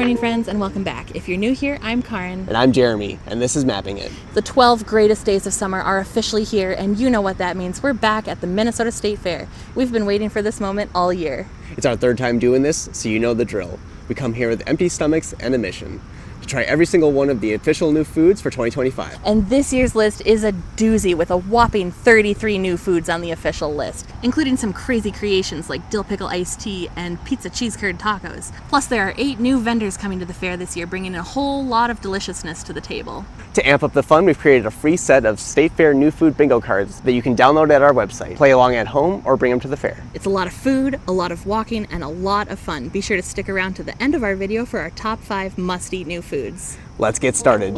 morning, friends, and welcome back. If you're new here, I'm Karin. And I'm Jeremy, and this is Mapping It. The 12 greatest days of summer are officially here, and you know what that means. We're back at the Minnesota State Fair. We've been waiting for this moment all year. It's our third time doing this, so you know the drill. We come here with empty stomachs and a mission: to try every single one of the official new foods for 2025. And this year's list is a doozy with a whopping 33 new foods on the official list, including some crazy creations like dill pickle iced tea and pizza cheese curd tacos. Plus, there are 8 new vendors coming to the fair this year, bringing a whole lot of deliciousness to the table. To amp up the fun, we've created a free set of State Fair new food bingo cards that you can download at our website. Play along at home or bring them to the fair. It's a lot of food, a lot of walking, and a lot of fun. Be sure to stick around to the end of our video for our top 5 must-eat new foods. Let's get started.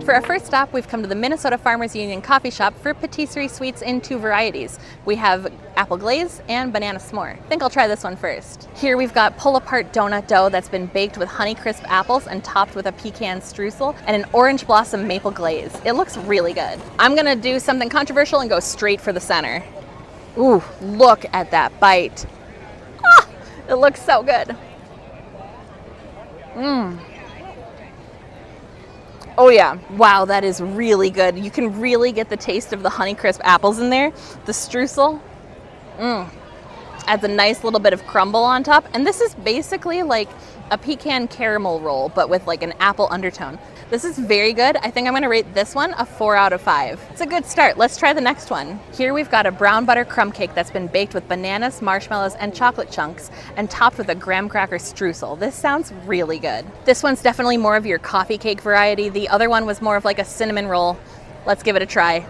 For our first stop, we've come to the Minnesota Farmers Union coffee shop for Patisserie Sweets in 2 varieties. We have apple glaze and banana s'more. I think I'll try this one first. Here we've got pull-apart donut dough that's been baked with Honeycrisp apples and topped with a pecan streusel and an orange blossom maple glaze. It looks really good. I'm gonna do something controversial and go straight for the center. Ooh, look at that bite. Ah, it looks so good. Oh yeah, wow, that is really good. You can really get the taste of the Honeycrisp apples in there. The streusel, adds a nice little bit of crumble on top. And this is basically like a pecan caramel roll, but with like an apple undertone. This is very good. I think I'm gonna rate this one a 4 out of 5. It's a good start. Let's try the next one. Here we've got a brown butter crumb cake that's been baked with bananas, marshmallows, and chocolate chunks and topped with a graham cracker streusel. This sounds really good. This one's definitely more of your coffee cake variety. The other one was more of like a cinnamon roll. Let's give it a try.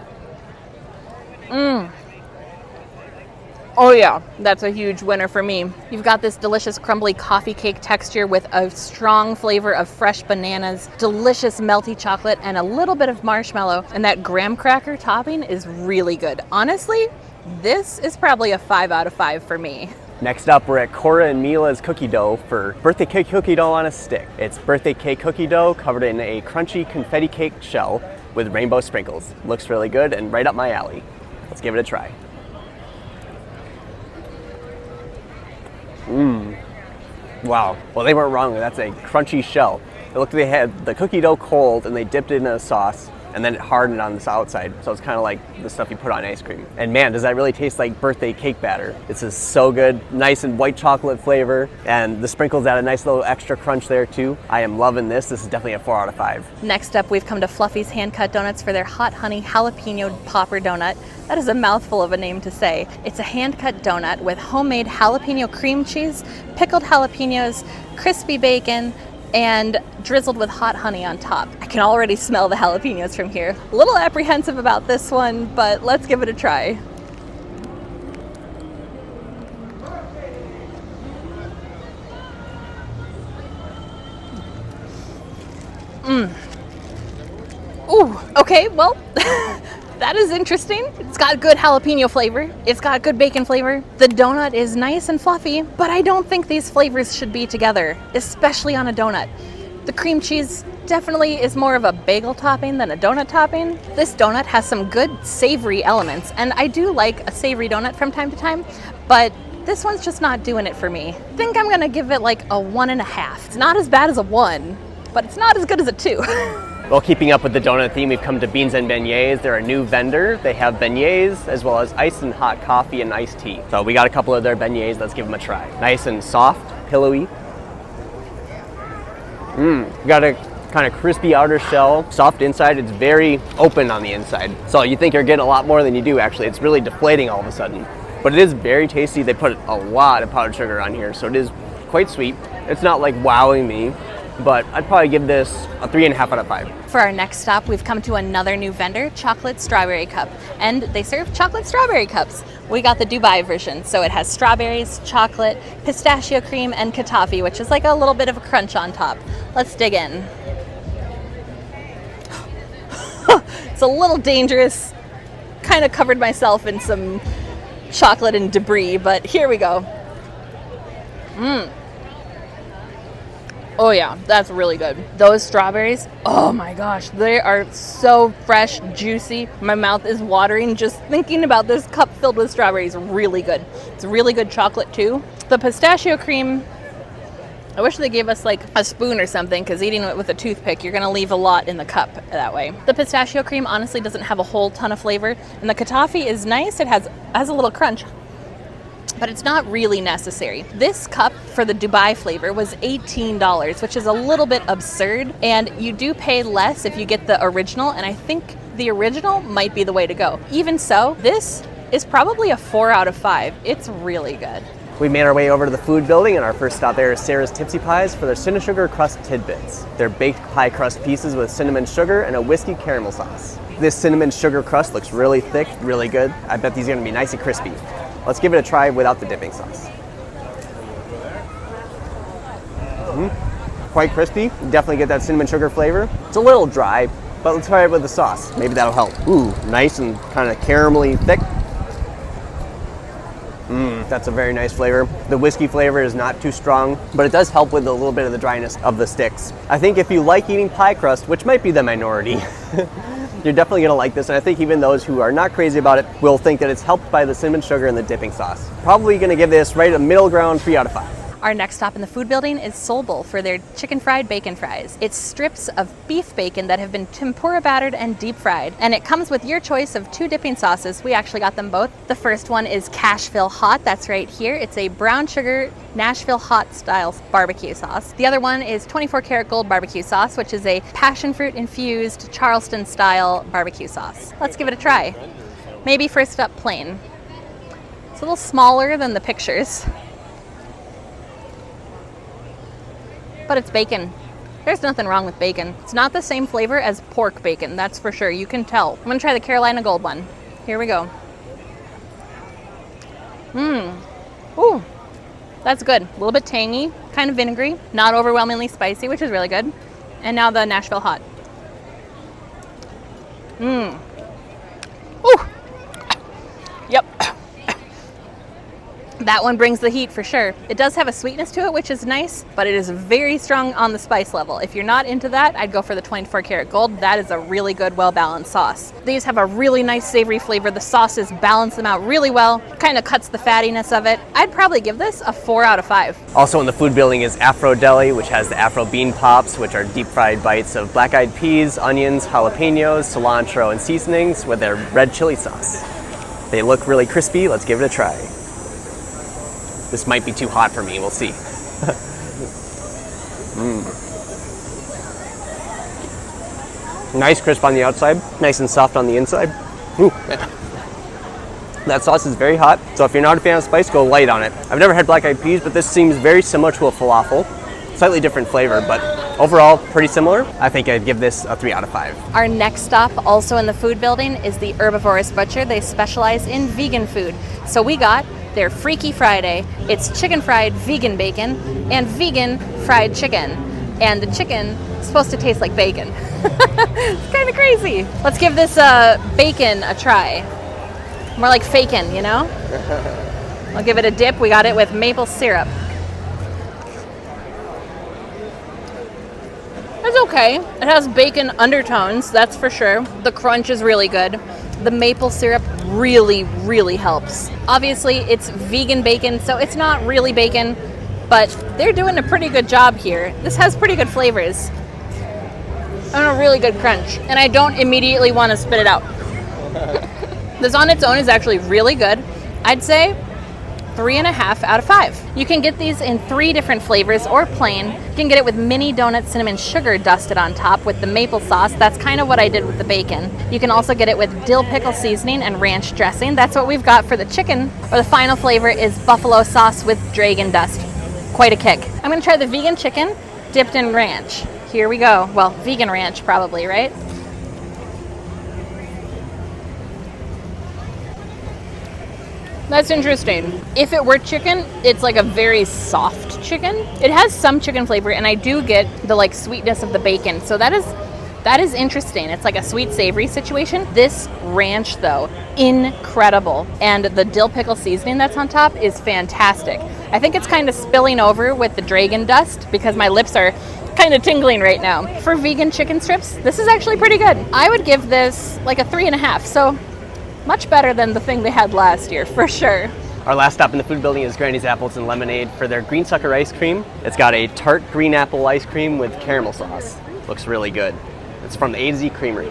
Oh yeah, that's a huge winner for me. You've got this delicious crumbly coffee cake texture with a strong flavor of fresh bananas, delicious melty chocolate, and a little bit of marshmallow. And that graham cracker topping is really good. Honestly, this is probably a 5 out of 5 for me. Next up, we're at Kora and Mila's cookie dough for birthday cake cookie dough on a stick. It's birthday cake cookie dough covered in a crunchy confetti cake shell with rainbow sprinkles. Looks really good and right up my alley. Let's give it a try. Wow. Well, they weren't wrong. That's a crunchy shell. It looked like they had the cookie dough cold and they dipped it in a sauce and then it hardened on the outside. So it's kind of like the stuff you put on ice cream. And man, does that really taste like birthday cake batter. This is so good. Nice and white chocolate flavor. And the sprinkles add a nice little extra crunch there too. I am loving this. This is definitely a 4 out of 5. Next up, we've come to Fluffy's Hand Cut Donuts for their Hot Honey Jalapeno Popper Donut. That is a mouthful of a name to say. It's a hand-cut donut with homemade jalapeno cream cheese, pickled jalapenos, crispy bacon, and drizzled with hot honey on top. I can already smell the jalapenos from here. A little apprehensive about this one, but let's give it a try. Ooh, okay, well, that is interesting. It's got good jalapeno flavor. It's got good bacon flavor. The donut is nice and fluffy, but I don't think these flavors should be together, especially on a donut. The cream cheese definitely is more of a bagel topping than a donut topping. This donut has some good savory elements, and I do like a savory donut from time to time, but this one's just not doing it for me. I think I'm gonna give it like a 1.5. It's not as bad as a 1, but it's not as good as a 2. Well, keeping up with the donut theme, we've come to Beans and Beignets. They're a new vendor. They have beignets as well as iced and hot coffee and iced tea. So we got a couple of their beignets. Let's give them a try. Nice and soft, pillowy. Got a kind of crispy outer shell, soft inside. It's very open on the inside. So you think you're getting a lot more than you do actually. It's really deflating all of a sudden. But it is very tasty. They put a lot of powdered sugar on here, so it is quite sweet. It's not like wowing me, but I'd probably give this a 3.5 out of 5. For our next stop, we've come to another new vendor, Chocolate Strawberry Cup, and they serve chocolate strawberry cups. We got the Dubai version, so it has strawberries, chocolate, pistachio cream, and kataffi, which is like a little bit of a crunch on top. Let's dig in. It's a little dangerous. Kind of covered myself in some chocolate and debris, but here we go. Oh yeah, that's really good. Those strawberries, oh my gosh, they are so fresh, juicy. My mouth is watering just thinking about this cup filled with strawberries. Really good. It's really good chocolate too. The pistachio cream, I wish they gave us like a spoon or something, because eating it with a toothpick, you're gonna leave a lot in the cup that way. The pistachio cream honestly doesn't have a whole ton of flavor, and the kataifi is nice. It has a little crunch, but it's not really necessary. This cup for the Dubai flavor was $18, which is a little bit absurd, and you do pay less if you get the original, and I think the original might be the way to go. Even so, this is probably a 4 out of 5. It's really good. We made our way over to the food building, and our first stop there is Sarah's Tipsy Pies for their Cinna-sugar crust tidbits. They're baked pie crust pieces with cinnamon sugar and a whiskey caramel sauce. This cinnamon sugar crust looks really thick, really good. I bet these are gonna be nice and crispy. Let's give it a try without the dipping sauce. Quite crispy. You definitely get that cinnamon sugar flavor. It's a little dry, but let's try it with the sauce. Maybe that'll help. Ooh, nice and kind of caramelly thick. That's a very nice flavor. The whiskey flavor is not too strong, but it does help with a little bit of the dryness of the sticks. I think if you like eating pie crust, which might be the minority, you're definitely gonna like this, and I think even those who are not crazy about it will think that it's helped by the cinnamon sugar and the dipping sauce. Probably gonna give this right a middle ground 3 out of 5. Our next stop in the food building is Soul Bowl for their chicken fried bacon fries. It's strips of beef bacon that have been tempura battered and deep fried, and it comes with your choice of 2 dipping sauces. We actually got them both. The first one is Cashville Hot, that's right here. It's a brown sugar Nashville hot style barbecue sauce. The other one is 24 karat gold barbecue sauce, which is a passion fruit infused Charleston style barbecue sauce. Let's give it a try. Maybe first up plain. It's a little smaller than the pictures, but it's bacon. There's nothing wrong with bacon. It's not the same flavor as pork bacon, that's for sure. You can tell. I'm gonna try the Carolina Gold one. Here we go. Ooh, that's good. A little bit tangy, kind of vinegary, not overwhelmingly spicy, which is really good. And now the Nashville Hot. Ooh. Yep. That one brings the heat for sure. It does have a sweetness to it, which is nice, but it is very strong on the spice level. If you're not into that, I'd go for the 24 karat gold. That is a really good, well-balanced sauce. These have a really nice savory flavor. The sauces balance them out really well, kind of cuts the fattiness of it. I'd probably give this a 4 out of 5. Also in the food building is Afro Deli, which has the Afro bean pops, which are deep fried bites of black-eyed peas, onions, jalapeños, cilantro, and seasonings with their red chili sauce. They look really crispy. Let's give it a try. This might be too hot for me, we'll see. Nice crisp on the outside, nice and soft on the inside. Ooh. That sauce is very hot, so if you're not a fan of spice, go light on it. I've never had black-eyed peas, but this seems very similar to a falafel. Slightly different flavor, but overall pretty similar. I think I'd give this a 3 out of 5. Our next stop, also in the food building, is the Herbivorous Butcher. They specialize in vegan food. So we got their Freaky Friday. It's chicken fried vegan bacon and vegan fried chicken. And the chicken is supposed to taste like bacon. It's kind of crazy. Let's give this bacon a try. More like fakin', you know? I'll give it a dip. We got it with maple syrup. It's okay. It has bacon undertones, that's for sure. The crunch is really good. The maple syrup really, really helps. Obviously, it's vegan bacon, so it's not really bacon, but they're doing a pretty good job here. This has pretty good flavors and a really good crunch, and I don't immediately want to spit it out. This on its own is actually really good. I'd say 3.5 out of 5. You can get these in 3 different flavors or plain. You can get it with mini donut cinnamon sugar dusted on top with the maple sauce. That's kind of what I did with the bacon. You can also get it with dill pickle seasoning and ranch dressing. That's what we've got for the chicken. Or the final flavor is buffalo sauce with dragon dust. Quite a kick. I'm gonna try the vegan chicken dipped in ranch. Here we go. Well, vegan ranch probably, right? That's interesting. If it were chicken, it's like a very soft chicken. It has some chicken flavor, and I do get the like sweetness of the bacon. So that is That is interesting. It's like a sweet savory situation. This ranch though, incredible. And the dill pickle seasoning that's on top is fantastic. I think it's kind of spilling over with the dragon dust because my lips are kind of tingling right now. For vegan chicken strips, this is actually pretty good. I would give this like a 3.5, so much better than the thing they had last year, for sure. Our last stop in the food building is Granny's Apples and Lemonade for their green sucker ice cream. It's got a tart green apple ice cream with caramel sauce. Looks really good. It's from the A to Z Creamery.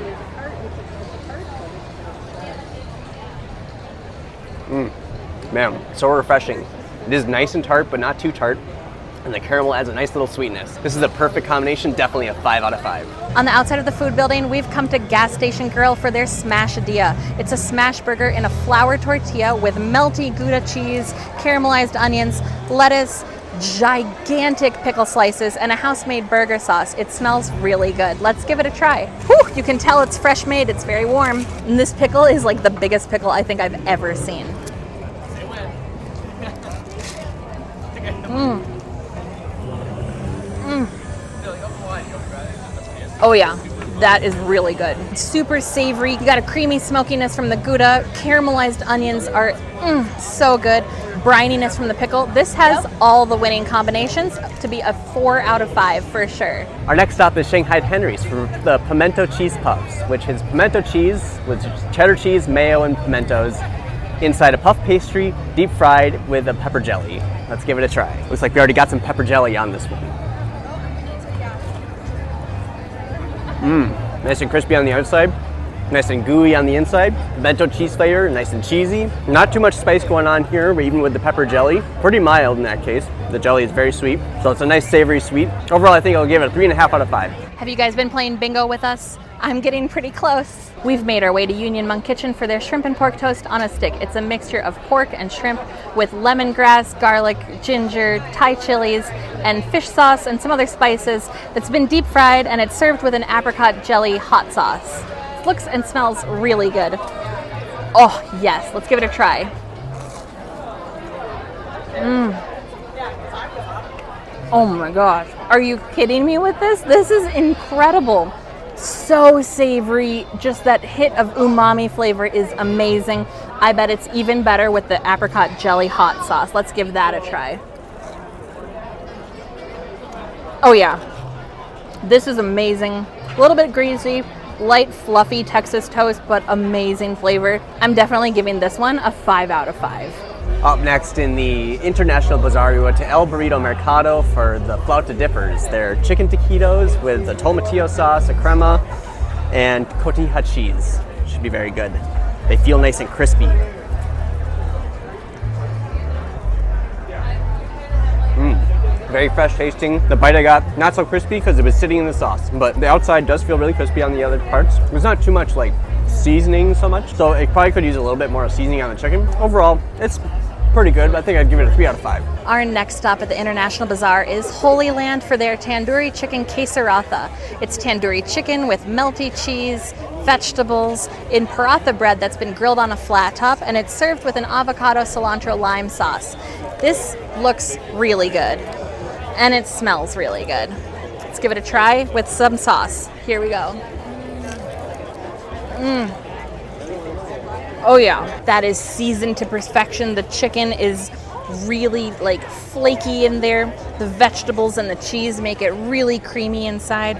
Man, so refreshing. It is nice and tart, but not too tart. And the caramel adds a nice little sweetness. This is a perfect combination, definitely a 5 out of 5. On the outside of the food building, we've come to Gas Station Grill for their Smashadilla. It's a smash burger in a flour tortilla with melty Gouda cheese, caramelized onions, lettuce, gigantic pickle slices, and a house-made burger sauce. It smells really good. Let's give it a try. Whew, you can tell it's fresh made, it's very warm. And this pickle is like the biggest pickle I think I've ever seen. Oh yeah, that is really good. Super savory. You got a creamy smokiness from the Gouda. Caramelized onions are so good. Brininess from the pickle. This has all the winning combinations to be a 4 out of 5 for sure. Our next stop is Shanghai Henry's for the pimento cheese puffs, which is pimento cheese with cheddar cheese, mayo, and pimentos inside a puff pastry, deep fried with a pepper jelly. Let's give it a try. Looks like we already got some pepper jelly on this one. Nice and crispy on the outside, nice and gooey on the inside. Pimento cheese flavor, nice and cheesy. Not too much spice going on here, but even with the pepper jelly, pretty mild in that case. The jelly is very sweet, so it's a nice savory sweet. Overall, I think I'll give it a 3.5 out of 5. Have you guys been playing bingo with us? I'm getting pretty close. We've made our way to Union Monk Kitchen for their shrimp and pork toast on a stick. It's a mixture of pork and shrimp with lemongrass, garlic, ginger, Thai chilies, and fish sauce and some other spices that's been deep fried, and it's served with an apricot jelly hot sauce. It looks and smells really good. Oh yes, let's give it a try. Oh my gosh, are you kidding me with this? This is incredible. So savory, just that hit of umami flavor is amazing. I bet it's even better with the apricot jelly hot sauce. Let's give that a try. Oh yeah, this is amazing. A little bit greasy, light fluffy Texas toast, but amazing flavor. I'm definitely giving this one a 5 out of 5. Up next in the International Bazaar, we went to El Burrito Mercado for the Flauta Dippers. They're chicken taquitos with a tomatillo sauce, a crema, and cotija cheese. Should be very good. They feel nice and crispy. Very fresh tasting. The bite I got, not so crispy because it was sitting in the sauce, but the outside does feel really crispy on the other parts. There's not too much like seasoning so much, so it probably could use a little bit more seasoning on the chicken. Overall, it's pretty good, but I think I'd give it a 3 out of 5. Our next stop at the International Bazaar is Holy Land for their Tandoori chicken Quesaratha. It's tandoori chicken with melty cheese, vegetables, in paratha bread that's been grilled on a flat top, and it's served with an avocado cilantro lime sauce. This looks really good, and it smells really good. Let's give it a try with some sauce. Here we go. Oh yeah, that is seasoned to perfection. The chicken is really like flaky in there. The vegetables and the cheese make it really creamy inside,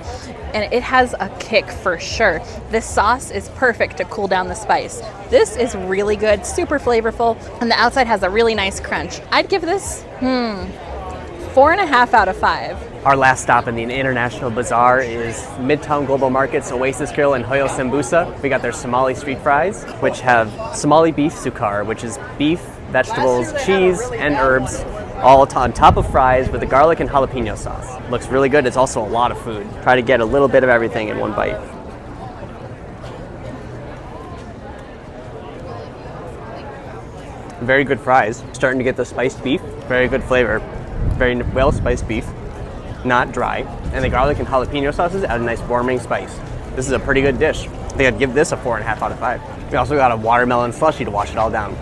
and it has a kick for sure. This sauce is perfect to cool down the spice. This is really good, super flavorful, and the outside has a really nice crunch. I'd give this 4.5 out of 5. Our last stop in the International Bazaar is Midtown Global Market's Oasis Grill in Hoyo Sambusa. We got their Somali street fries, which have Somali beef sukar, which is beef, vegetables, cheese, and herbs, all on top of fries with a garlic and jalapeno sauce. Looks really good. It's also a lot of food. Try to get a little bit of everything in one bite. Very good fries. Starting to get the spiced beef. Very good flavor. Very well spiced beef. Not dry, and the garlic and jalapeno sauces add a nice warming spice. This is a pretty good dish. I think I'd give this a 4.5 out of 5. We also got a watermelon slushie to wash it all down.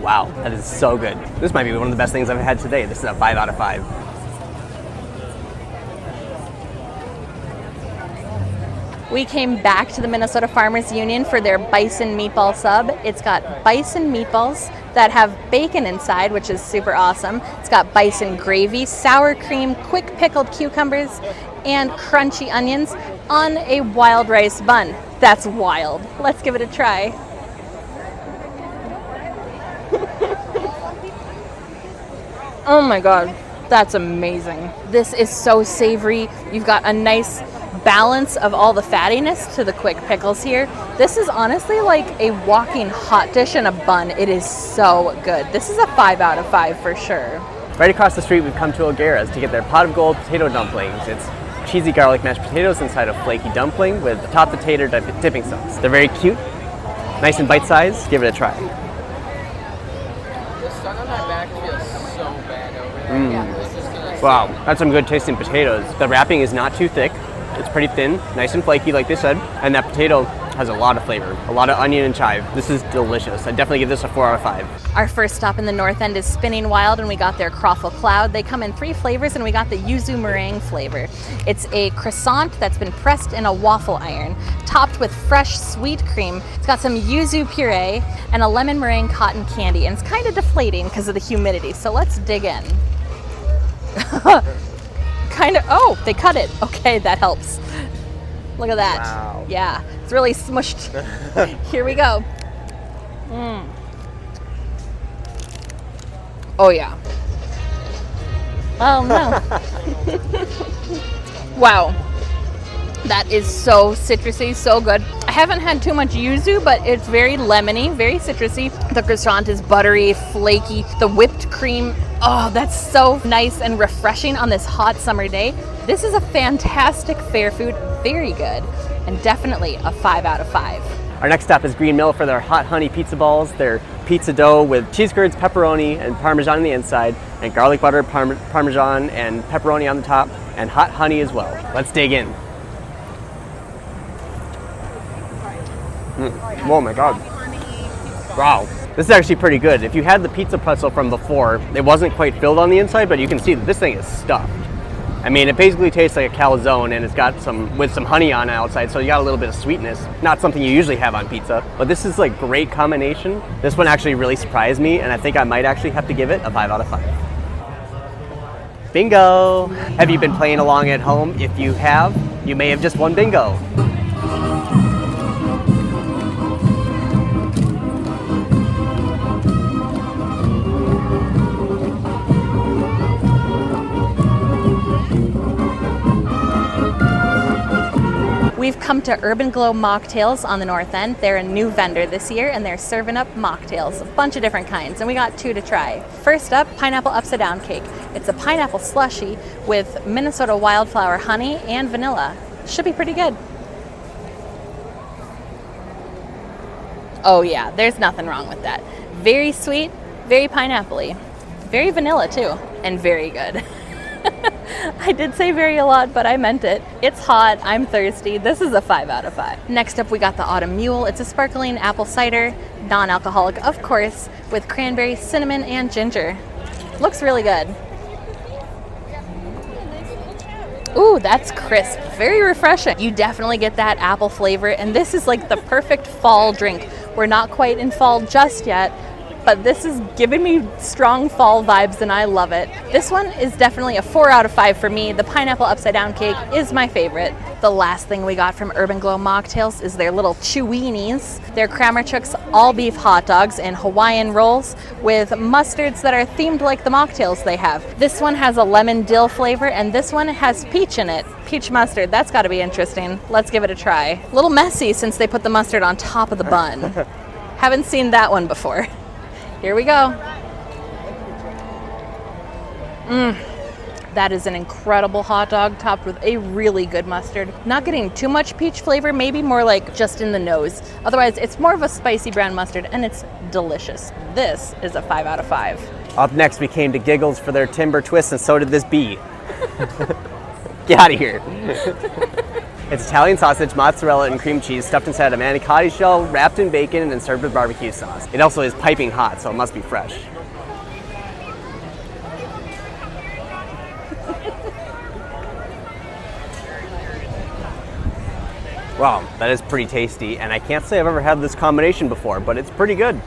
Wow, that is so good. This might be one of the best things I've had today. This is a 5 out of 5. We came back to the Minnesota Farmers Union for their Bison Meatball Sub. It's got bison meatballs that have bacon inside, which is super awesome. It's got bison gravy, sour cream, quick pickled cucumbers, and crunchy onions on a wild rice bun. That's wild. Let's give it a try. Oh my God, that's amazing. This is so savory. You've got a nice balance of all the fattiness to the quick pickles here. This is honestly like a walking hot dish in a bun. It is so good. This is a 5 out of 5 for sure. Right across the street, we've come to O'Gara's to get their pot of gold potato dumplings. It's cheesy garlic mashed potatoes inside a flaky dumpling with top the tater dipping sauce. They're very cute, nice and bite-sized. Give it a try. The sun on my back feels so bad over there. Yeah, this is gonna Wow, that's some good tasting potatoes. The wrapping is not too thick. It's pretty thin, nice and flaky like they said, and that potato has a lot of flavor, a lot of onion and chive. This is delicious. I'd definitely give this a 4 out of 5. Our first stop in the North End is Spinning Wild, and we got their Croffle Cloud. They come in 3 flavors, and we got the yuzu meringue flavor. It's a croissant that's been pressed in a waffle iron, topped with fresh sweet cream. It's got some yuzu puree and a lemon meringue cotton candy, and it's kind of deflating because of the humidity, so let's dig in. Oh, they cut it. Okay, that helps. Look at that. Wow. Yeah, it's really smushed. Here we go. Oh yeah. Oh no. Wow. That is so citrusy, so good. I haven't had too much yuzu, but it's very lemony, very citrusy. The croissant is buttery, flaky. The whipped cream, oh, that's so nice and refreshing on this hot summer day. This is a fantastic fair food, very good, and definitely a 5 out of 5. Our next stop is Green Mill for their hot honey pizza balls. They're pizza dough with cheese curds, pepperoni, and parmesan on the inside, and garlic butter, parmesan, and pepperoni on the top, and hot honey as well. Let's dig in. Oh my God. Wow. This is actually pretty good. If you had the pizza pretzel from before, it wasn't quite filled on the inside, but you can see that this thing is stuffed. I mean, it basically tastes like a calzone, and it's got some honey on the outside, so you got a little bit of sweetness. Not something you usually have on pizza, but this is like great combination. This one actually really surprised me, and I think I might actually have to give it a 5 out of 5. Bingo! Have you been playing along at home? If you have, you may have just won bingo. We've come to Urban Glow Mocktails on the North End. They're a new vendor this year, and they're serving up mocktails, a bunch of different kinds, and we got 2 to try. First up, pineapple upside down cake. It's a pineapple slushie with Minnesota wildflower honey and vanilla. Should be pretty good. Oh yeah, there's nothing wrong with that. Very sweet, very pineapple-y, very vanilla too, and very good. I did say very a lot, but I meant it. It's hot, I'm thirsty. This is a 5 out of 5. Next up, we got the Autumn Mule. It's a sparkling apple cider, non-alcoholic, of course, with cranberry, cinnamon, and ginger. Looks really good. Ooh, that's crisp, very refreshing. You definitely get that apple flavor, and this is like the perfect fall drink. We're not quite in fall just yet, but this is giving me strong fall vibes, and I love it. This one is definitely a 4 out of 5 for me. The pineapple upside down cake is my favorite. The last thing we got from Urban Glow Mocktails is their little Cheweenies. They're Kramerchuk's all beef hot dogs and Hawaiian rolls with mustards that are themed like the mocktails they have. This one has a lemon dill flavor, and this one has peach in it. Peach mustard, that's gotta be interesting. Let's give it a try. A little messy since they put the mustard on top of the bun. Haven't seen that one before. Here we go. That is an incredible hot dog topped with a really good mustard. Not getting too much peach flavor, maybe more like just in the nose. Otherwise, it's more of a spicy brown mustard, and it's delicious. This is a 5 out of 5. Up next, we came to Giggles for their timber twist, and so did this bee. Get out of here. It's Italian sausage, mozzarella, and cream cheese stuffed inside a manicotti shell, wrapped in bacon, and then served with barbecue sauce. It also is piping hot, so it must be fresh. Wow, that is pretty tasty, and I can't say I've ever had this combination before, but it's pretty good.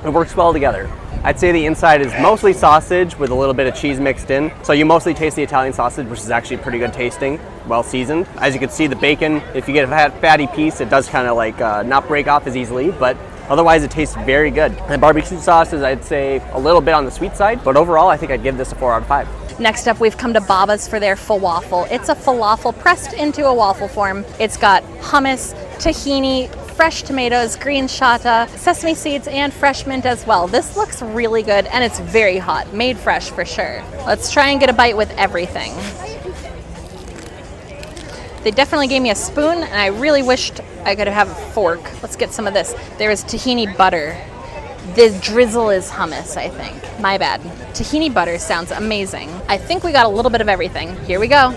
It works well together. I'd say the inside is mostly sausage with a little bit of cheese mixed in. So you mostly taste the Italian sausage, which is actually pretty good tasting, well seasoned. As you can see, the bacon, if you get a fatty piece, it does kind of like not break off as easily, but otherwise it tastes very good. And the barbecue sauce is, I'd say, a little bit on the sweet side, but overall I think I'd give this a 4 out of 5. Next up, we've come to Baba's for their Fawaffle. It's a falafel pressed into a waffle form. It's got hummus, tahini, fresh tomatoes, green shata, sesame seeds, and fresh mint as well. This looks really good, and it's very hot, made fresh for sure. Let's try and get a bite with everything. They definitely gave me a spoon, and I really wished I could have a fork. Let's get some of this. There is tahini butter. The drizzle is hummus, I think. My bad. Tahini butter sounds amazing. I think we got a little bit of everything. Here we go.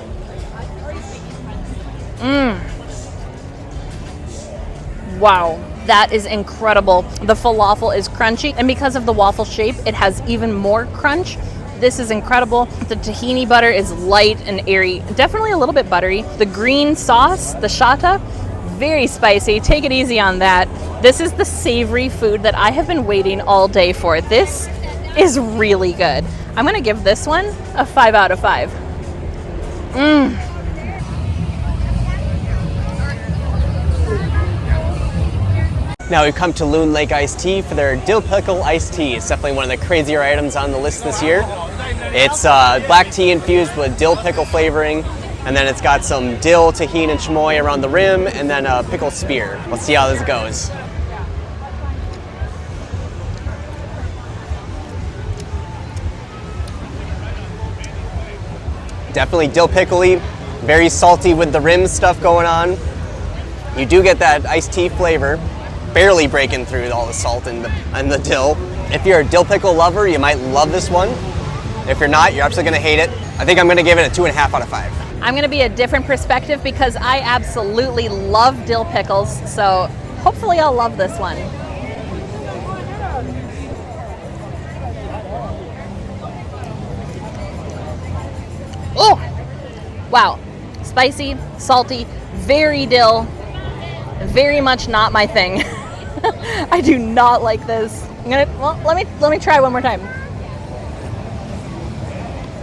Wow, that is incredible. The falafel is crunchy, and because of the waffle shape, it has even more crunch. This is incredible. The tahini butter is light and airy, definitely a little bit buttery. The green sauce, the shata, very spicy. Take it easy on that. This is the savory food that I have been waiting all day for. This is really good. I'm gonna give this one a 5 out of 5. Now we've come to Loon Lake Iced Tea for their dill pickle iced tea. It's definitely one of the crazier items on the list this year. It's black tea infused with dill pickle flavoring, and then it's got some dill, tahini, and chamoy around the rim, and then a pickle spear. Let's see how this goes. Definitely dill pickly, very salty with the rim stuff going on. You do get that iced tea flavor, barely breaking through all the salt and the dill. If you're a dill pickle lover, you might love this one. If you're not, you're absolutely gonna hate it. I think I'm gonna give it a 2.5 out of 5. I'm gonna be a different perspective because I absolutely love dill pickles, so hopefully I'll love this one. Oh, wow, spicy, salty, very dill, very much not my thing. I do not like this. Let me try one more time.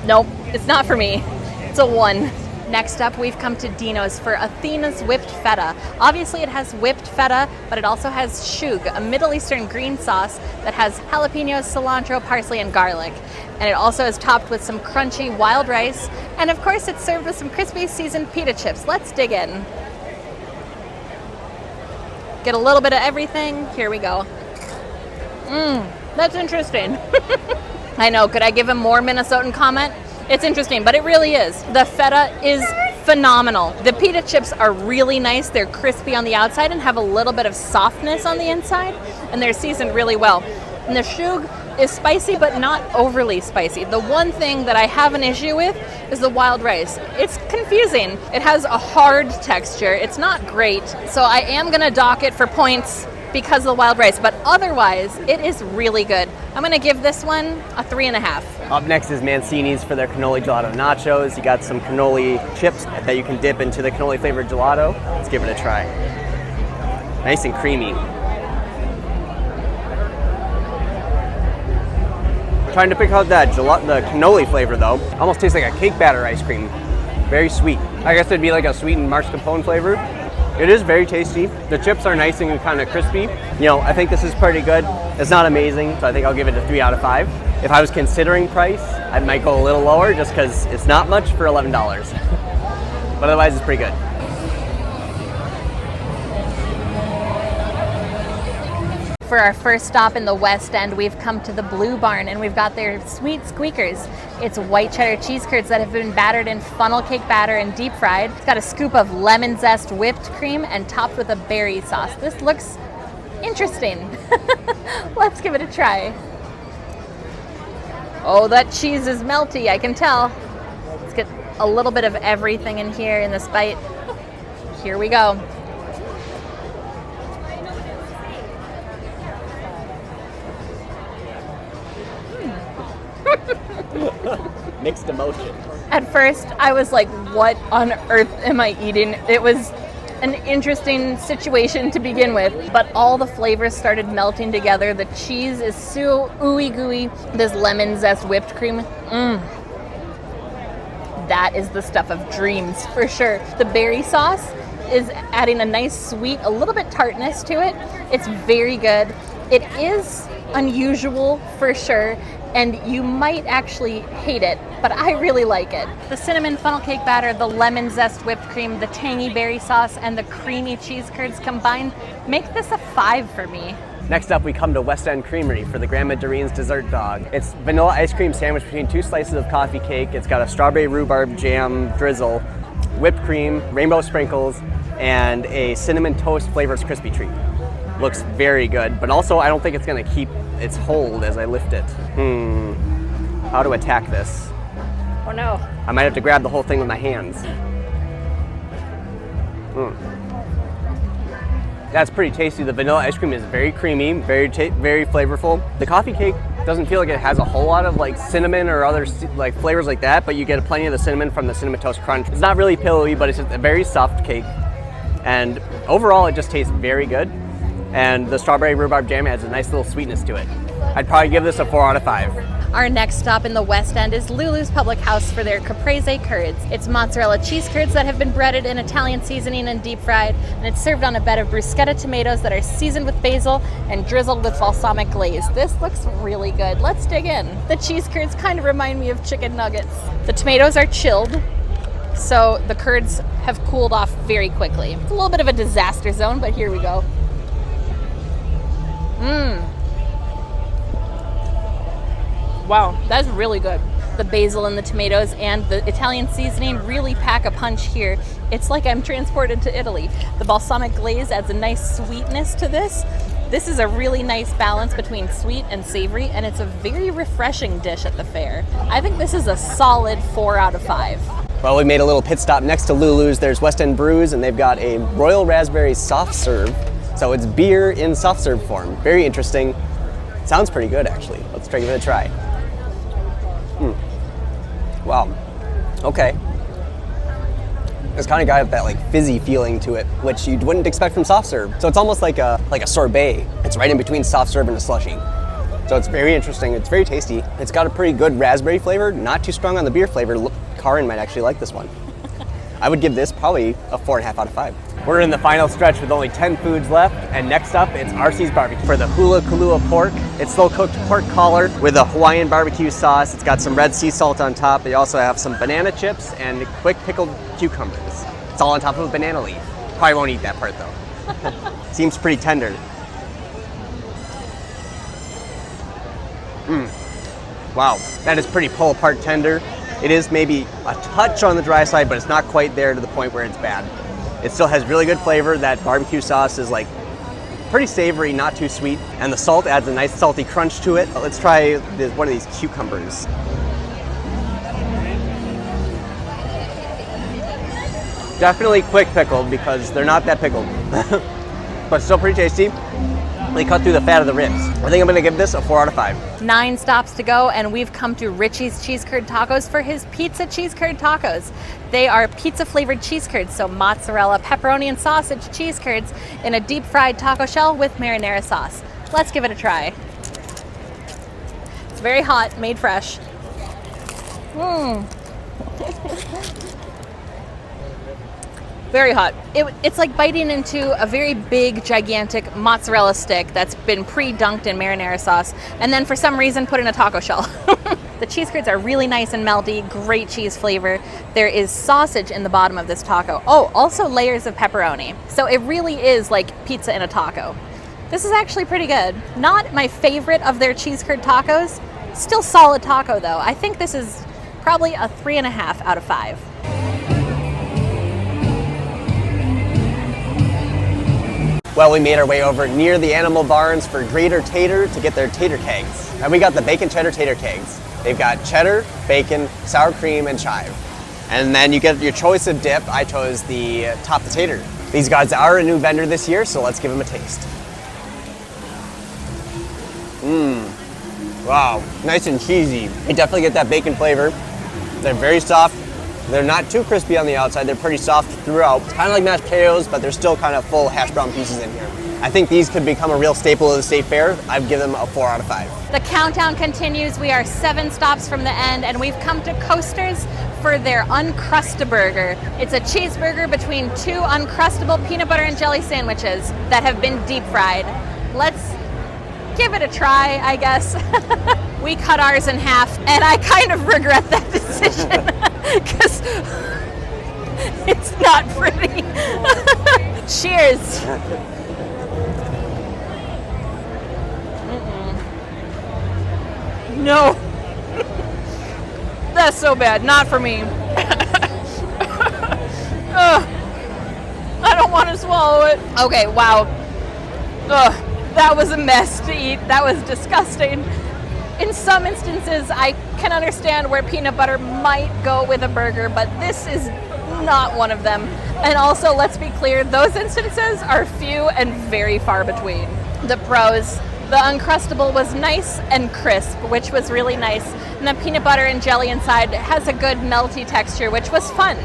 Nope, it's not for me. It's a 1. Next up, we've come to Dino's for Athena's whipped feta. Obviously, it has whipped feta, but it also has shug, a Middle Eastern green sauce that has jalapeños, cilantro, parsley, and garlic. And it also is topped with some crunchy wild rice. And of course, it's served with some crispy seasoned pita chips. Let's dig in. Get a little bit of everything. Here we go. That's interesting. I know, could I give a more Minnesotan comment? It's interesting, but it really is. The feta is phenomenal. The pita chips are really nice. They're crispy on the outside and have a little bit of softness on the inside, and they're seasoned really well. And the shug is spicy, but not overly spicy. The one thing that I have an issue with is the wild rice. It's confusing. It has a hard texture. It's not great. So I am gonna dock it for points because of the wild rice, but otherwise it is really good. I'm gonna give this one a 3.5. Up next is Mancini's for their cannoli gelato nachos. You got some cannoli chips that you can dip into the cannoli flavored gelato. Let's give it a try. Nice and creamy. Trying to pick out the cannoli flavor though. Almost tastes like a cake batter ice cream. Very sweet. I guess it'd be like a sweetened mascarpone flavor. It is very tasty. The chips are nice and kind of crispy. You know, I think this is pretty good. It's not amazing, so I think I'll give it a 3 out of 5. If I was considering price, I might go a little lower just because it's not much for $11. But otherwise, it's pretty good. For our first stop in the West End, we've come to the Blue Barn, and we've got their sweet squeakers. It's white cheddar cheese curds that have been battered in funnel cake batter and deep fried. It's got a scoop of lemon zest whipped cream and topped with a berry sauce. This looks interesting. Let's give it a try. Oh, that cheese is melty, I can tell. Let's get a little bit of everything in here in this bite. Here we go. Mixed emotion. At first, I was like, what on earth am I eating? It was an interesting situation to begin with, but all the flavors started melting together. The cheese is so ooey gooey. This lemon zest whipped cream, that is the stuff of dreams for sure. The berry sauce is adding a nice sweet, a little bit tartness to it. It's very good. It is unusual for sure, and you might actually hate it, but I really like it. The cinnamon funnel cake batter, the lemon zest whipped cream, the tangy berry sauce, and the creamy cheese curds combined make this a 5 for me. Next up, we come to West End Creamery for the Grandma Doreen's dessert dog. It's vanilla ice cream sandwich between 2 slices of coffee cake. It's got a strawberry rhubarb jam drizzle, whipped cream, rainbow sprinkles, and a cinnamon toast flavors crispy treat. Looks very good, but also I don't think it's gonna keep its hold as I lift it. How to attack this? Oh no. I might have to grab the whole thing with my hands. That's pretty tasty. The vanilla ice cream is very creamy, very flavorful. The coffee cake doesn't feel like it has a whole lot of like cinnamon or other like flavors like that, but you get plenty of the cinnamon from the Cinnamon Toast Crunch. It's not really pillowy, but it's just a very soft cake. And overall, it just tastes very good. And the strawberry rhubarb jam adds a nice little sweetness to it. I'd probably give this a 4 out of 5. Our next stop in the West End is Lulu's Public House for their Caprese Curds. It's mozzarella cheese curds that have been breaded in Italian seasoning and deep fried, and it's served on a bed of bruschetta tomatoes that are seasoned with basil and drizzled with balsamic glaze. This looks really good. Let's dig in. The cheese curds kind of remind me of chicken nuggets. The tomatoes are chilled, so the curds have cooled off very quickly. It's a little bit of a disaster zone, but here we go. Wow, that's really good. The basil and the tomatoes and the Italian seasoning really pack a punch here. It's like I'm transported to Italy. The balsamic glaze adds a nice sweetness to this. This is a really nice balance between sweet and savory, and it's a very refreshing dish at the fair. I think this is a solid 4 out of 5. Well, we made a little pit stop next to Lulu's. There's West End Brews, and they've got a Royal Raspberry soft serve. So it's beer in soft serve form. Very interesting. Sounds pretty good, actually. Let's try give it a try. Wow. Okay. It's kind of got that like fizzy feeling to it, which you wouldn't expect from soft serve. So it's almost like a sorbet. It's right in between soft serve and a slushie. So it's very interesting. It's very tasty. It's got a pretty good raspberry flavor, not too strong on the beer flavor. Karin might actually like this one. I would give this probably a 4.5 out of 5. We're in the final stretch with only 10 foods left, and next up it's RC's Barbecue for the Hula Kalua pork. It's slow cooked pork collar with a Hawaiian barbecue sauce. It's got some red sea salt on top. They also have some banana chips and quick pickled cucumbers. It's all on top of a banana leaf. Probably won't eat that part though. Seems pretty tender. Wow, that is pretty pull apart tender. It is maybe a touch on the dry side, but it's not quite there to the point where it's bad. It still has really good flavor. That barbecue sauce is like pretty savory, not too sweet. And the salt adds a nice salty crunch to it. Let's try one of these cucumbers. Definitely quick pickled because they're not that pickled, but still pretty tasty. They cut through the fat of the ribs. I think I'm gonna give this a 4 out of 5. 9 stops to go, and we've come to Richie's Cheese Curd Tacos for his Pizza Cheese Curd Tacos. They are pizza flavored cheese curds, so mozzarella, pepperoni, and sausage cheese curds in a deep fried taco shell with marinara sauce. Let's give it a try. It's very hot, made fresh. Very hot. It's like biting into a very big, gigantic mozzarella stick that's been pre-dunked in marinara sauce and then for some reason put in a taco shell. The cheese curds are really nice and melty, great cheese flavor. There is sausage in the bottom of this taco. Oh, also layers of pepperoni. So it really is like pizza in a taco. This is actually pretty good. Not my favorite of their cheese curd tacos. Still solid taco though. I think this is probably a 3.5 out of 5. Well, we made our way over near the animal barns for Greater Tater to get their tater kegs. And we got the bacon cheddar tater kegs. They've got cheddar, bacon, sour cream, and chive. And then you get your choice of dip. I chose the top the tater. These guys are a new vendor this year, so let's give them a taste. Wow, nice and cheesy. You definitely get that bacon flavor. They're very soft, They're not too crispy on the outside. They're pretty soft throughout. It's kind of like mashed potatoes, but they're still kind of full hash brown pieces in here. I think these could become a real staple of the state fair. I'd give them a 4 out of 5. The countdown continues. We are 7 stops from the end, and we've come to Coasters for their Uncrustaburger. It's a cheeseburger between 2 Uncrustable peanut butter and jelly sandwiches that have been deep fried. Let's give it a try, I guess. We cut ours in half, and I kind of regret that decision because it's not pretty. Cheers. No. That's so bad. Not for me. I don't want to swallow it. Okay, wow. That was a mess to eat. That was disgusting. In some instances, I can understand where peanut butter might go with a burger, but this is not one of them. And also, let's be clear, those instances are few and very far between. The pros. The Uncrustable was nice and crisp, which was really nice. And the peanut butter and jelly inside has a good melty texture, which was fun.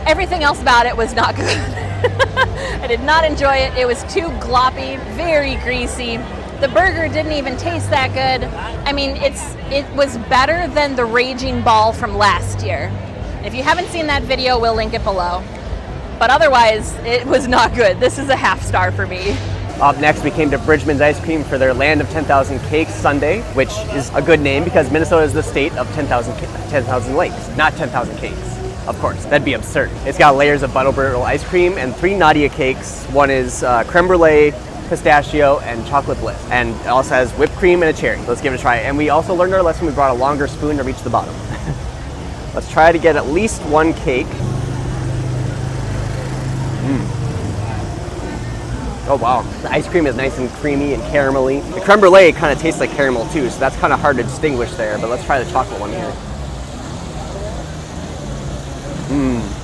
Everything else about it was not good. I did not enjoy it. It was too gloppy, very greasy. The burger didn't even taste that good. I mean, it was better than the Raging Ball from last year. If you haven't seen that video, we'll link it below. But otherwise, it was not good. This is a half star for me. Up next, we came to Bridgman's Ice Cream for their Land of 10,000 Cakes Sundae, which is a good name because Minnesota is the state of 10,000 lakes, not 10,000 cakes. Of course, that'd be absurd. It's got layers of Butterbur ice cream and 3 Nadia cakes. One is creme brulee, pistachio, and chocolate bliss. And it also has whipped cream and a cherry. Let's give it a try. And we also learned our lesson. We brought a longer spoon to reach the bottom. Let's try to get at least 1 cake. Oh wow, the ice cream is nice and creamy and caramelly. The creme brulee kind of tastes like caramel too, so that's kind of hard to distinguish there, but let's try the chocolate one here.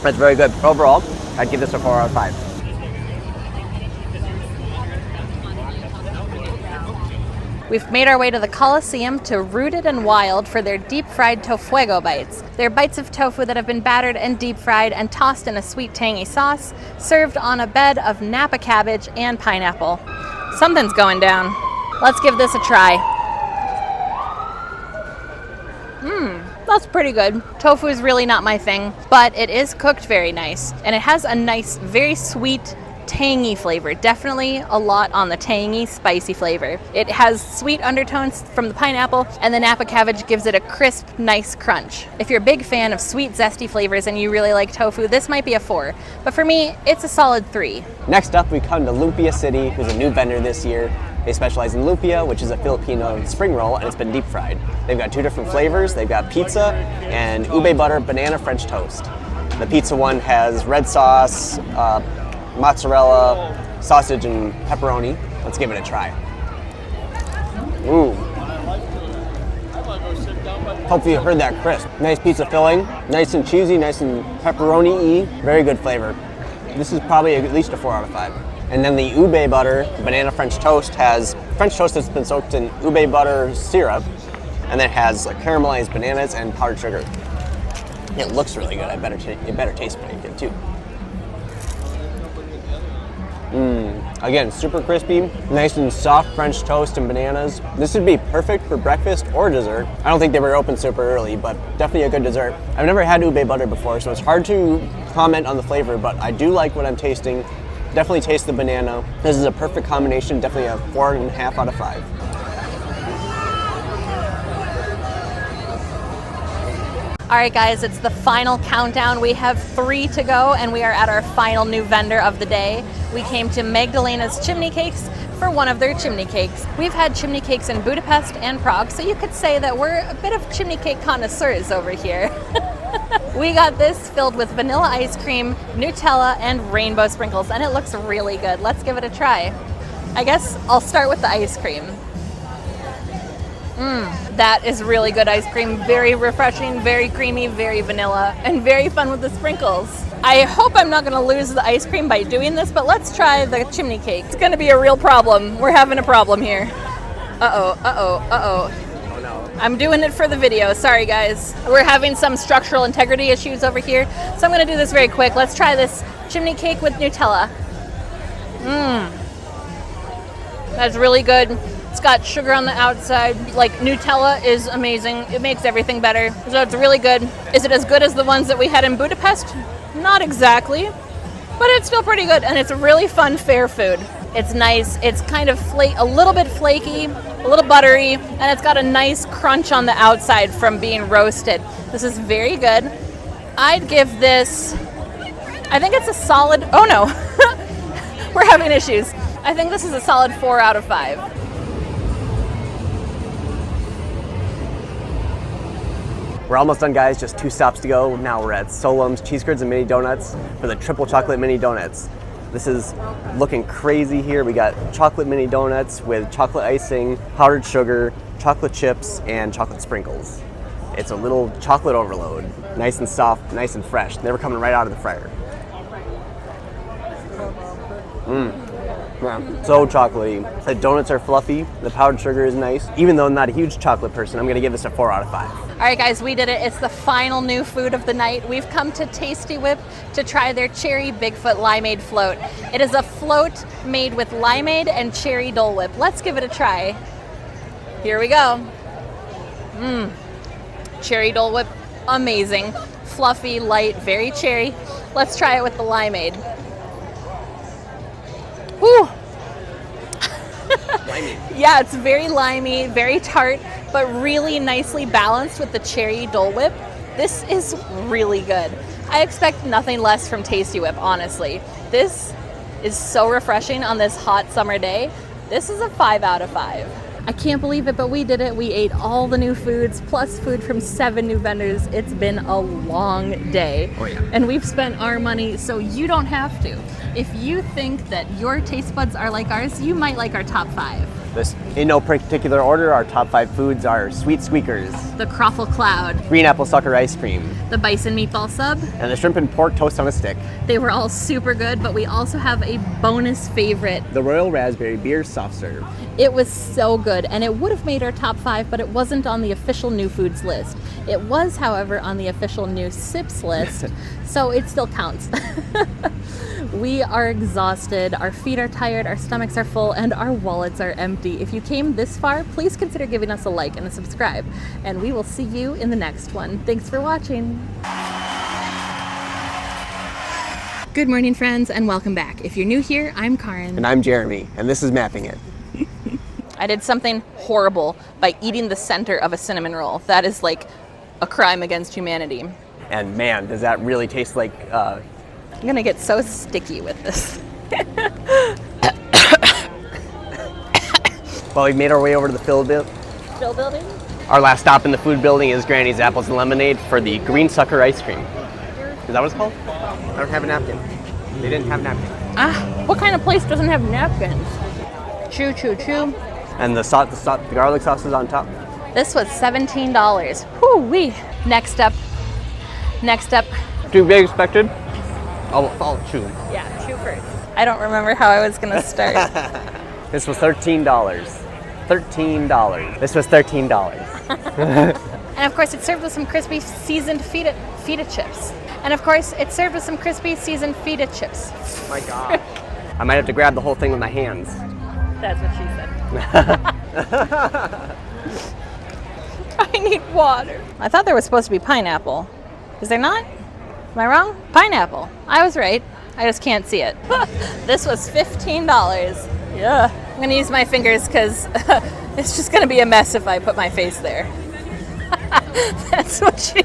That's very good. Overall, I'd give this a 4 out of 5. We've made our way to the Coliseum to Rooted and Wild for their deep fried tofuego bites. They're bites of tofu that have been battered and deep fried and tossed in a sweet tangy sauce, served on a bed of Napa cabbage and pineapple. Something's going down. Let's give this a try. That's pretty good. Tofu is really not my thing, but it is cooked very nice. And it has a nice, very sweet, tangy flavor. Definitely a lot on the tangy, spicy flavor. It has sweet undertones from the pineapple, and the Napa cabbage gives it a crisp, nice crunch. If you're a big fan of sweet, zesty flavors and you really like tofu, this might be a 4. But for me, it's a solid 3. Next up, we come to Lumpia City, who's a new vendor this year. They specialize in lumpia, which is a Filipino spring roll, and it's been deep fried. They've got 2 different flavors. They've got pizza and ube butter banana French toast. The pizza one has red sauce, mozzarella, sausage, and pepperoni. Let's give it a try. Ooh. Hopefully you heard that crisp. Nice pizza filling, nice and cheesy, nice and pepperoni-y. Very good flavor. This is probably at least a 4 out of 5. And then the ube butter banana French toast has French toast that's been soaked in ube butter syrup, and then it has like caramelized bananas and powdered sugar. It looks really good. It better taste pretty good too. Again, super crispy, nice and soft French toast and bananas. This would be perfect for breakfast or dessert. I don't think they were open super early, but definitely a good dessert. I've never had ube butter before, so it's hard to comment on the flavor, but I do like what I'm tasting. Definitely taste the banana. This is a perfect combination, definitely a 4.5 out of 5. All right, guys, it's the final countdown. We have 3 to go, and we are at our final new vendor of the day. We came to Magdalena's Chimney Cakes for one of their chimney cakes. We've had chimney cakes in Budapest and Prague, so you could say that we're a bit of chimney cake connoisseurs over here. We got this filled with vanilla ice cream, Nutella, and rainbow sprinkles, and it looks really good. Let's give it a try. I guess I'll start with the ice cream. That is really good ice cream. Very refreshing, very creamy, very vanilla, and very fun with the sprinkles. I hope I'm not gonna lose the ice cream by doing this, but let's try the chimney cake. It's gonna be a real problem. We're having a problem here. Uh-oh, uh-oh, uh-oh. Oh no. I'm doing it for the video. Sorry, guys. We're having some structural integrity issues over here, so I'm gonna do this very quick. Let's try this chimney cake with Nutella. That's really good. It's got sugar on the outside. Like, Nutella is amazing. It makes everything better. So it's really good. Is it as good as the ones that we had in Budapest? Not exactly, but it's still pretty good. And it's a really fun fair food. It's nice. It's kind of a little bit flaky, a little buttery, and it's got a nice crunch on the outside from being roasted. This is very good. I'd give this, I think it's a solid, oh no, we're having issues. I think this is a solid 4 out of 5. We're almost done, guys. Just 2 stops to go. Now we're at Solom's Cheese Curds and Mini Donuts for the triple chocolate mini donuts. This is looking crazy here. We got chocolate mini donuts with chocolate icing, powdered sugar, chocolate chips, and chocolate sprinkles. It's a little chocolate overload. Nice and soft, nice and fresh. They were coming right out of the fryer. Yeah, so chocolatey. The donuts are fluffy. The powdered sugar is nice. Even though I'm not a huge chocolate person, I'm gonna give this a 4 out of 5. All right, guys, we did it. It's the final new food of the night. We've come to Tasty Whip to try their Cherry Bigfoot Limeade Float. It is a float made with limeade and cherry Dole Whip. Let's give it a try. Here we go. Cherry Dole Whip, amazing. Fluffy, light, very cherry. Let's try it with the limeade. Woo! Yeah, it's very limey, very tart, but really nicely balanced with the cherry Dole Whip. This is really good. I expect nothing less from Tasty Whip, honestly. This is so refreshing on this hot summer day. This is a 5 out of 5. I can't believe it, but we did it. We ate all the new foods, plus food from 7 new vendors. It's been a long day. Oh, yeah. And we've spent our money, so you don't have to. If you think that your taste buds are like ours, you might like our top 5. This, in no particular order, our top 5 foods are Sweet Squeakers, The Croffle Cloud, Green Apple Sucker Ice Cream, the Bison Meatball Sub. and the Shrimp and Pork Toast on a Stick. They were all super good, but we also have a bonus favorite. The Royal Raspberry Beer Soft Serve. It was so good, and it would have made our top 5, but it wasn't on the official new foods list. It was, however, on the official new sips list, so it still counts. We are exhausted, our feet are tired, our stomachs are full, and our wallets are empty. If you came this far, please consider giving us a like and a subscribe, and we will see you in the next one. Thanks for watching. Good morning, friends, and welcome back. If you're new here, I'm Karin. And I'm Jeremy, and this is Mapping It. I did something horrible by eating the center of a cinnamon roll. That is like a crime against humanity. And man, does that really taste like... I'm gonna get so sticky with this. Well, we've made our way over to the Phil building. Our last stop in the food building is Granny's Apples and Lemonade for the Green Sucker Ice Cream. Is that what it's called? I don't have a napkin. They didn't have napkins. What kind of place doesn't have napkins? Chew, chew, chew. And the garlic sauce is on top. This was $17. Whoo-wee. Next up. Too big expected? I'll chew. Yeah, chew first. I don't remember how I was gonna start. This was $13. $13. This was $13. And of course, it's served with some crispy seasoned feta chips. And of course, it's served with some crispy seasoned feta chips. Oh my God. I might have to grab the whole thing with my hands. That's what she said. I need water. I thought there was supposed to be pineapple. Is there not? Am I wrong? Pineapple. I was right. I just can't see it. This was $15. Yeah. I'm gonna use my fingers because it's just gonna be a mess if I put my face there. That's what she